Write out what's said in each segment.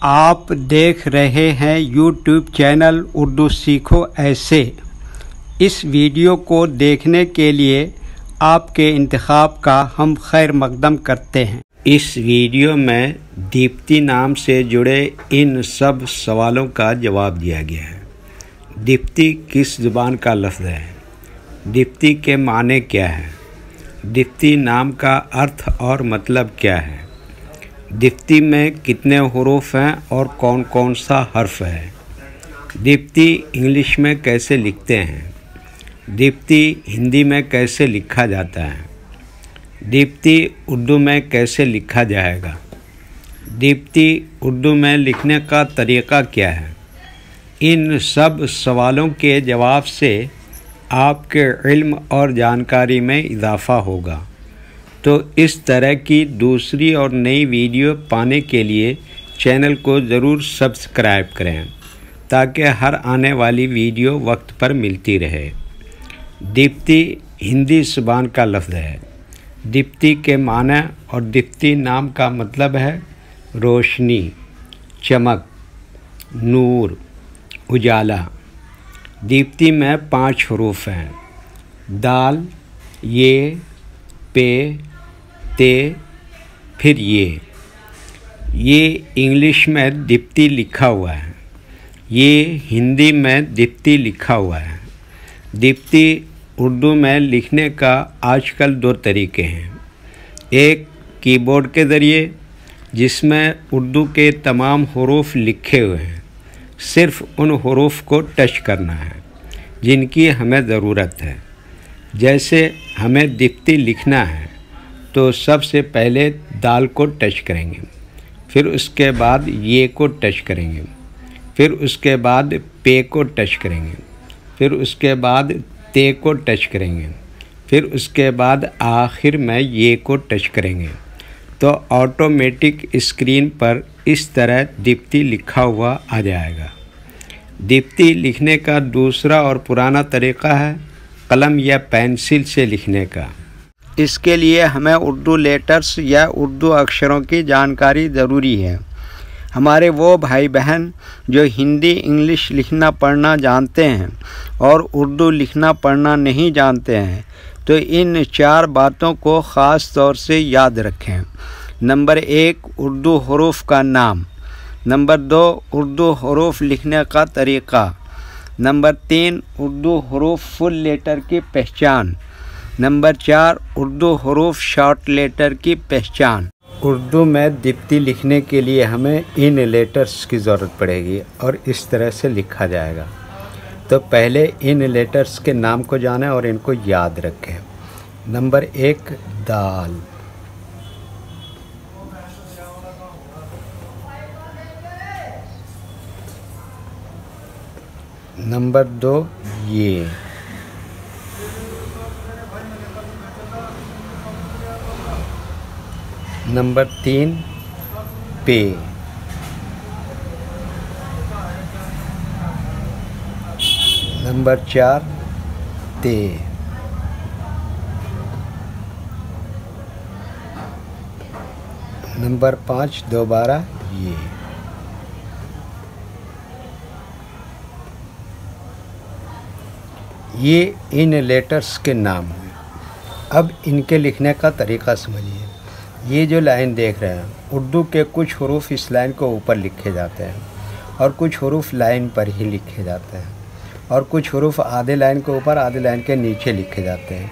आप देख रहे हैं YouTube चैनल उर्दू सीखो ऐसे। इस वीडियो को देखने के लिए आपके इंतखाब का हम खैर मकदम करते हैं। इस वीडियो में दीप्ति नाम से जुड़े इन सब सवालों का जवाब दिया गया है। दीप्ति किस ज़ुबान का लफ्ज़ है? दीप्ति के माने क्या है? दीप्ति नाम का अर्थ और मतलब क्या है? दीप्ति में कितने हुरूफ हैं और कौन कौन सा हर्फ है? दीप्ति इंग्लिश में कैसे लिखते हैं? दीप्ति हिंदी में कैसे लिखा जाता है? दीप्ति उर्दू में कैसे लिखा जाएगा? दीप्ति उर्दू में लिखने का तरीक़ा क्या है? इन सब सवालों के जवाब से आपके इल्म और जानकारी में इजाफ़ा होगा। तो इस तरह की दूसरी और नई वीडियो पाने के लिए चैनल को ज़रूर सब्सक्राइब करें ताकि हर आने वाली वीडियो वक्त पर मिलती रहे। दीप्ति हिंदी ज़ुबान का लफ्ज़ है। दीप्ति के माने और दीप्ति नाम का मतलब है रोशनी, चमक, नूर, उजाला। दीप्ति में 5 हुरूफ हैं। दाल, ये, पे, ते, फिर ये इंग्लिश में दीप्ति लिखा हुआ है। ये हिंदी में दीप्ति लिखा हुआ है। दीप्ति उर्दू में लिखने का आजकल 2 तरीके हैं। एक कीबोर्ड के ज़रिए जिसमें उर्दू के तमाम हुरूफ लिखे हुए हैं, सिर्फ़ उन हुरूफ को टच करना है जिनकी हमें ज़रूरत है। जैसे हमें दीप्ति लिखना है तो सबसे पहले दाल को टच करेंगे, फिर उसके बाद ये को टच करेंगे, फिर उसके बाद पे को टच करेंगे, फिर उसके बाद ते को टच करेंगे, फिर उसके बाद आखिर में ये को टच करेंगे। तो ऑटोमेटिक स्क्रीन पर इस तरह दीप्ति लिखा हुआ आ जाएगा। दीप्ति लिखने का दूसरा और पुराना तरीक़ा है कलम या पेंसिल से लिखने का। इसके लिए हमें उर्दू लेटर्स या उर्दू अक्षरों की जानकारी ज़रूरी है। हमारे वो भाई बहन जो हिंदी इंग्लिश लिखना पढ़ना जानते हैं और उर्दू लिखना पढ़ना नहीं जानते हैं, तो इन 4 बातों को ख़ास तौर से याद रखें। नंबर 1 उर्दू हुरूफ का नाम। नंबर 2 उर्दू हुरूफ लिखने का तरीक़ा। नंबर 3 उर्दू हुरूफ फुल लेटर की पहचान। नंबर 4 उर्दू हुरूफ शॉर्ट लेटर की पहचान। उर्दू में दीप्ति लिखने के लिए हमें इन लेटर्स की ज़रूरत पड़ेगी और इस तरह से लिखा जाएगा। तो पहले इन लेटर्स के नाम को जानें और इनको याद रखें। नंबर 1 दाल। नंबर 2 ये। नंबर 3 पे। नंबर 4 ते। नंबर 5 दोबारा ये। ये इन लेटर्स के नाम हुए। अब इनके लिखने का तरीक़ा समझिए। ये जो लाइन देख रहे हैं, उर्दू के कुछ हुरूफ इस लाइन को ऊपर लिखे जाते हैं और कुछ हुरूफ लाइन पर ही लिखे जाते हैं और कुछ हुरूफ आधे लाइन के ऊपर आधे लाइन के नीचे लिखे जाते हैं।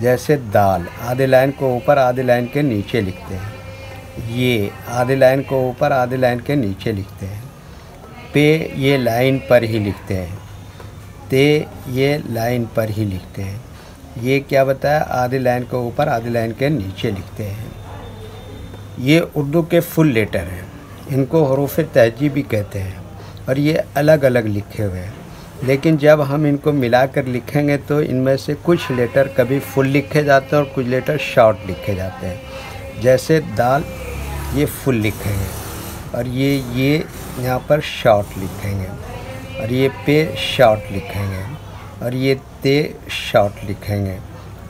जैसे दाल आधे लाइन को ऊपर आधे लाइन के नीचे लिखते हैं। ये आधे लाइन को ऊपर आधे लाइन के नीचे लिखते हैं। पे ये लाइन पर ही लिखते हैं। ते ये लाइन पर ही लिखते हैं। ये क्या बताया? आधे लाइन को ऊपर आधे लाइन के नीचे लिखते हैं। ये उर्दू के फुल लेटर हैं। इनको हुरूफ तहजी भी कहते हैं और ये अलग अलग लिखे हुए हैं। लेकिन जब हम इनको मिलाकर लिखेंगे तो इनमें से कुछ लेटर कभी फुल लिखे जाते हैं और कुछ लेटर शॉर्ट लिखे जाते हैं। जैसे दाल ये फुल लिखेंगे और ये यहाँ पर शॉर्ट लिखेंगे और ये पे शॉर्ट लिखेंगे और ये ते शॉर्ट लिखेंगे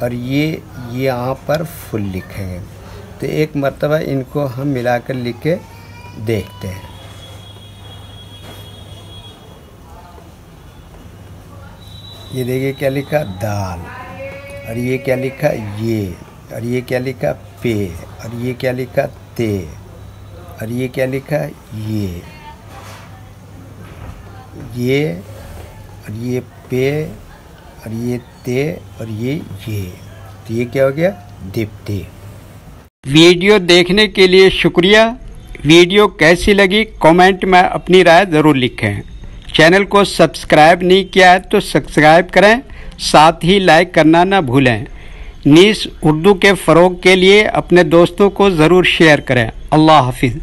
और ये यहाँ पर फुल लिखेंगे। तो एक मर्तबा इनको हम मिलाकर लिख के देखते हैं। ये देखिए क्या लिखा दाल, और ये क्या लिखा ये, और ये क्या लिखा पे, और ये क्या लिखा ते, और ये क्या लिखा ये, और ये पे, और ये ते, और ये। तो ये क्या हो गया दीप्ति। वीडियो देखने के लिए शुक्रिया। वीडियो कैसी लगी कमेंट में अपनी राय ज़रूर लिखें। चैनल को सब्सक्राइब नहीं किया है तो सब्सक्राइब करें, साथ ही लाइक करना ना भूलें। नीस उर्दू के फ़रोग़ के लिए अपने दोस्तों को ज़रूर शेयर करें। अल्लाह हाफिज़।